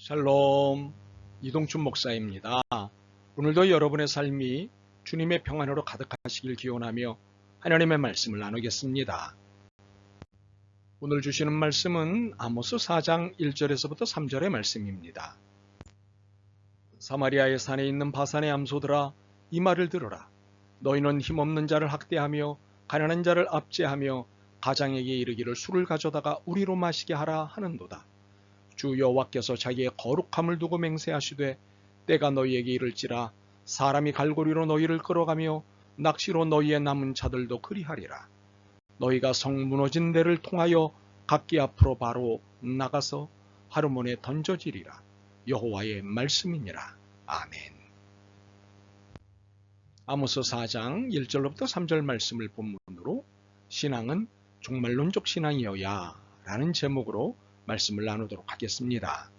샬롬, 이동춘 목사입니다. 오늘도 여러분의 삶이 주님의 평안으로 가득하시길 기원하며 하나님의 말씀을 나누겠습니다. 오늘 주시는 말씀은 아모스 4장 1절에서부터 3절의 말씀입니다. 사마리아의 산에 있는 바산의 암소들아, 이 말을 들으라. 너희는 힘없는 자를 학대하며 가난한 자를 압제하며 가장에게 이르기를 술을 가져다가 우리로 마시게 하라 하는도다. 주 여호와께서 자기의 거룩함을 두고 맹세하시되 때가 너희에게 이를지라 사람이 갈고리로 너희를 끌어가며 낚시로 너희의 남은 자들도 그리하리라. 너희가 성 무너진 데를 통하여 각기 앞으로 바로 나가서 하르몬에 던져지리라. 여호와의 말씀이니라. 아멘. 아모스 4장 1절로부터 3절 말씀을 본문으로 신앙은 종말론적 신앙이어야 라는 제목으로 말씀을 나누도록 하겠습니다.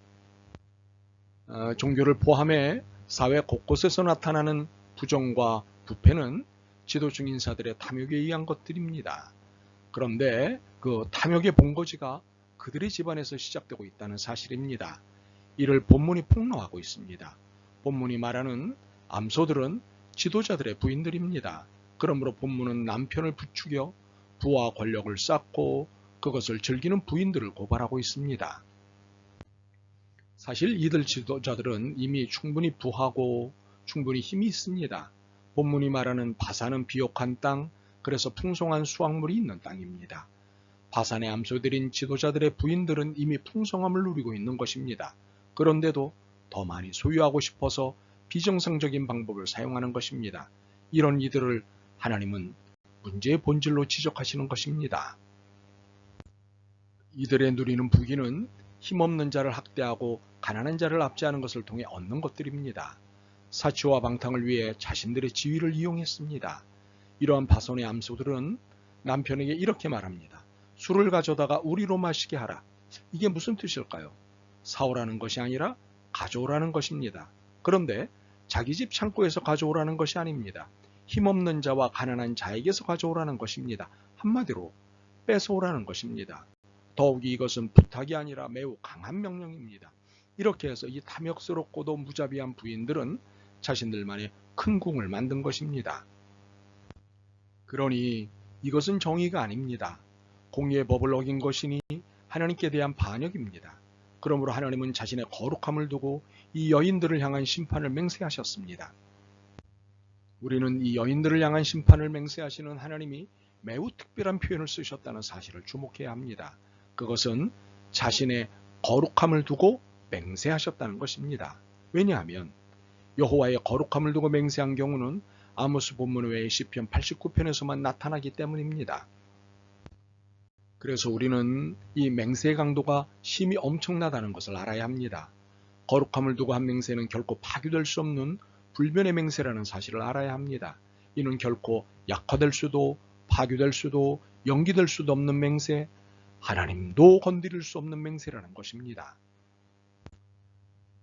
종교를 포함해 사회 곳곳에서 나타나는 부정과 부패는 지도층 인사들의 탐욕에 의한 것들입니다. 그런데 그 탐욕의 본거지가 그들의 집안에서 시작되고 있다는 사실입니다. 이를 본문이 폭로하고 있습니다. 본문이 말하는 암소들은 지도자들의 부인들입니다. 그러므로 본문은 남편을 부추겨 부와 권력을 쌓고 그것을 즐기는 부인들을 고발하고 있습니다. 사실 이들 지도자들은 이미 충분히 부하고 충분히 힘이 있습니다. 본문이 말하는 바산은 비옥한 땅, 그래서 풍성한 수확물이 있는 땅입니다. 바산의 암소들인 지도자들의 부인들은 이미 풍성함을 누리고 있는 것입니다. 그런데도 더 많이 소유하고 싶어서 비정상적인 방법을 사용하는 것입니다. 이런 이들을 하나님은 문제의 본질로 지적하시는 것입니다. 이들의 누리는 부귀는 힘없는 자를 학대하고 가난한 자를 압제하는 것을 통해 얻는 것들입니다. 사치와 방탕을 위해 자신들의 지위를 이용했습니다. 이러한 바산의 암소들은 남편에게 이렇게 말합니다. 술을 가져다가 우리로 마시게 하라. 이게 무슨 뜻일까요? 사오라는 것이 아니라 가져오라는 것입니다. 그런데 자기 집 창고에서 가져오라는 것이 아닙니다. 힘없는 자와 가난한 자에게서 가져오라는 것입니다. 한마디로 뺏어오라는 것입니다. 더욱이 이것은 부탁이 아니라 매우 강한 명령입니다. 이렇게 해서 이 탐욕스럽고도 무자비한 부인들은 자신들만의 큰 궁을 만든 것입니다. 그러니 이것은 정의가 아닙니다. 공의의 법을 어긴 것이니 하나님께 대한 반역입니다. 그러므로 하나님은 자신의 거룩함을 두고 이 여인들을 향한 심판을 맹세하셨습니다. 우리는 이 여인들을 향한 심판을 맹세하시는 하나님이 매우 특별한 표현을 쓰셨다는 사실을 주목해야 합니다. 그것은 자신의 거룩함을 두고 맹세하셨다는 것입니다. 왜냐하면 여호와의 거룩함을 두고 맹세한 경우는 아모스 본문 외에 시편 89편에서만 나타나기 때문입니다. 그래서 우리는 이 맹세의 강도가 심히 엄청나다는 것을 알아야 합니다. 거룩함을 두고 한 맹세는 결코 파기될 수 없는 불변의 맹세라는 사실을 알아야 합니다. 이는 결코 약화될 수도 파기될 수도 연기될 수도 없는 맹세, 하나님도 건드릴 수 없는 맹세라는 것입니다.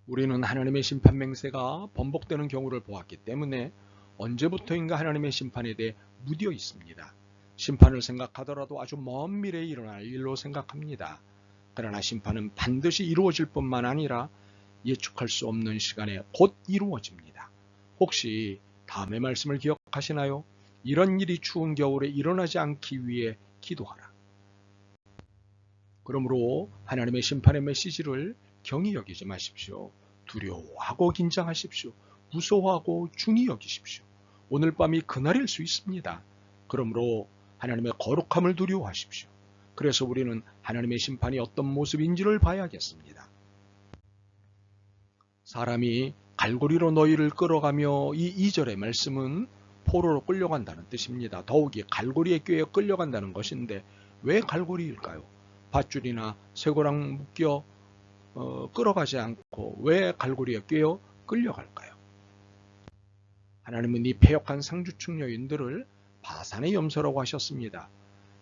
우리는 하나님의 심판 맹세가 번복되는 경우를 보았기 때문에 언제부터인가 하나님의 심판에 대해 무디어 있습니다. 심판을 생각하더라도 아주 먼 미래에 일어날 일로 생각합니다. 그러나 심판은 반드시 이루어질 뿐만 아니라 예측할 수 없는 시간에 곧 이루어집니다. 혹시 다음의 말씀을 기억하시나요? 이런 일이 추운 겨울에 일어나지 않기 위해 기도하라. 그러므로 하나님의 심판의 메시지를 경히 여기지 마십시오. 두려워하고 긴장하십시오. 무서워하고 중히 여기십시오. 오늘 밤이 그날일 수 있습니다. 그러므로 하나님의 거룩함을 두려워하십시오. 그래서 우리는 하나님의 심판이 어떤 모습인지를 봐야겠습니다. 사람이 갈고리로 너희를 끌어가며 이 2절의 말씀은 포로로 끌려간다는 뜻입니다. 더욱이 갈고리에 꿰어 끌려간다는 것인데 왜 갈고리일까요? 밧줄이나 쇠고랑 묶여 끌어가지 않고 왜 갈고리에 꿰어 끌려갈까요? 하나님은 이 패역한 상주층 여인들을 바산의 염소라고 하셨습니다.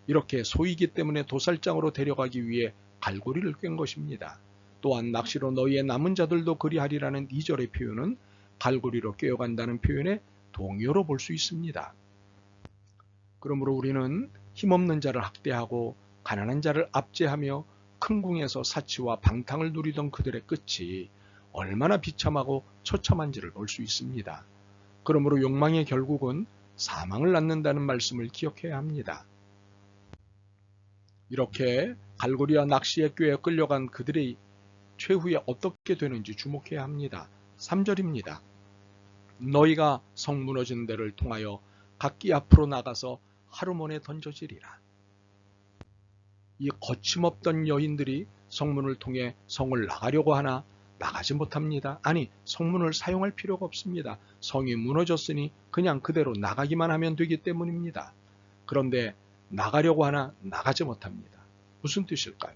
이렇게 소이기 때문에 도살장으로 데려가기 위해 갈고리를 꿰은 것입니다. 또한 낚시로 너희의 남은 자들도 그리하리라는 2절의 표현은 갈고리로 꿰어간다는 표현의 동의어로 볼 수 있습니다. 그러므로 우리는 힘없는 자를 학대하고 가난한 자를 압제하며 큰 궁에서 사치와 방탕을 누리던 그들의 끝이 얼마나 비참하고 처참한지를 볼 수 있습니다. 그러므로 욕망의 결국은 사망을 낳는다는 말씀을 기억해야 합니다. 이렇게 갈고리와 낚시의 꾀에 끌려간 그들의 최후에 어떻게 되는지 주목해야 합니다. 3절입니다. 너희가 성 무너진 데를 통하여 각기 앞으로 나가서 하루몬에 던져지리라. 이 거침없던 여인들이 성문을 통해 성을 나가려고 하나 나가지 못합니다. 아니, 성문을 사용할 필요가 없습니다. 성이 무너졌으니 그냥 그대로 나가기만 하면 되기 때문입니다. 그런데 나가려고 하나 나가지 못합니다. 무슨 뜻일까요?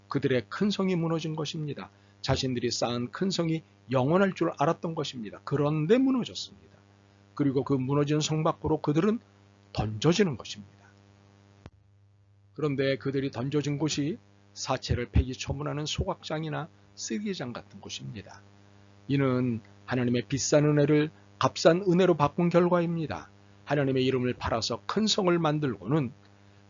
그들의 큰 성이 무너진 것입니다. 자신들이 쌓은 큰 성이 영원할 줄 알았던 것입니다. 그런데 무너졌습니다. 그리고 그 무너진 성 밖으로 그들은 던져지는 것입니다. 그런데 그들이 던져진 곳이 사체를 폐기처분하는 소각장이나 쓰레기장 같은 곳입니다. 이는 하나님의 비싼 은혜를 값싼 은혜로 바꾼 결과입니다. 하나님의 이름을 팔아서 큰 성을 만들고는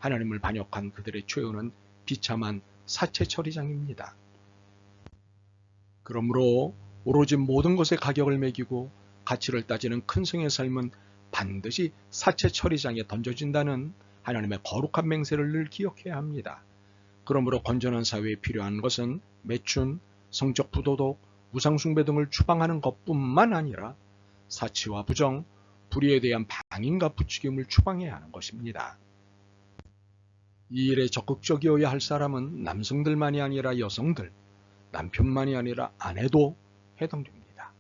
하나님을 반역한 그들의 최후는 비참한 사체 처리장입니다. 그러므로 오로지 모든 것에 가격을 매기고 가치를 따지는 큰 성의 삶은 반드시 사체 처리장에 던져진다는 하나님의 거룩한 맹세를 늘 기억해야 합니다. 그러므로 건전한 사회에 필요한 것은 매춘, 성적 부도덕, 우상숭배 등을 추방하는 것뿐만 아니라 사치와 부정, 불의에 대한 방임과 부추김을 추방해야 하는 것입니다. 이 일에 적극적이어야 할 사람은 남성들만이 아니라 여성들, 남편만이 아니라 아내도 해당됩니다.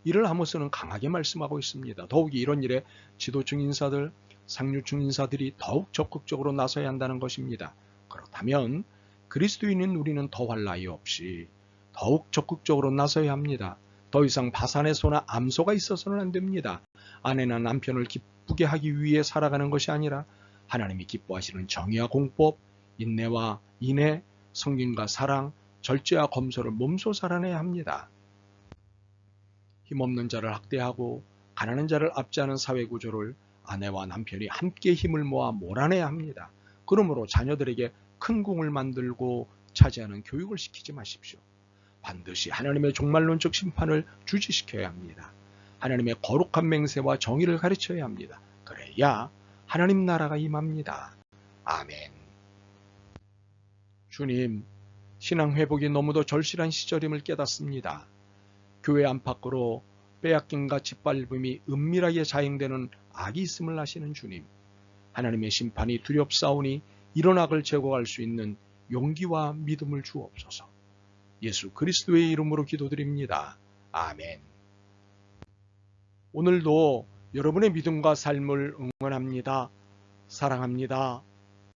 이를 아모스는 강하게 말씀하고 있습니다. 더욱이 이런 일에 지도층 인사들, 상류층 인사들이 더욱 적극적으로 나서야 한다는 것입니다. 그렇다면 그리스도인인 우리는 더할 나위 없이 더욱 적극적으로 나서야 합니다. 더 이상 바산의 소나 암소가 있어서는 안 됩니다. 아내나 남편을 기쁘게 하기 위해 살아가는 것이 아니라 하나님이 기뻐하시는 정의와 공법, 인내와 인애, 성김과 사랑, 절제와 검소를 몸소 살아내야 합니다. 힘없는 자를 학대하고 가난한 자를 압제하는 사회구조를 아내와 남편이 함께 힘을 모아 몰아내야 합니다. 그러므로 자녀들에게 큰 궁을 만들고 차지하는 교육을 시키지 마십시오. 반드시 하나님의 종말론적 심판을 주지시켜야 합니다. 하나님의 거룩한 맹세와 정의를 가르쳐야 합니다. 그래야 하나님 나라가 임합니다. 아멘. 주님, 신앙 회복이 너무도 절실한 시절임을 깨닫습니다. 교회 안팎으로 빼앗김과 짓밟음이 은밀하게 자행되는 악이 있음을 아시는 주님, 하나님의 심판이 두렵사오니 이런 악을 제거할 수 있는 용기와 믿음을 주옵소서. 예수 그리스도의 이름으로 기도드립니다. 아멘. 오늘도 여러분의 믿음과 삶을 응원합니다. 사랑합니다.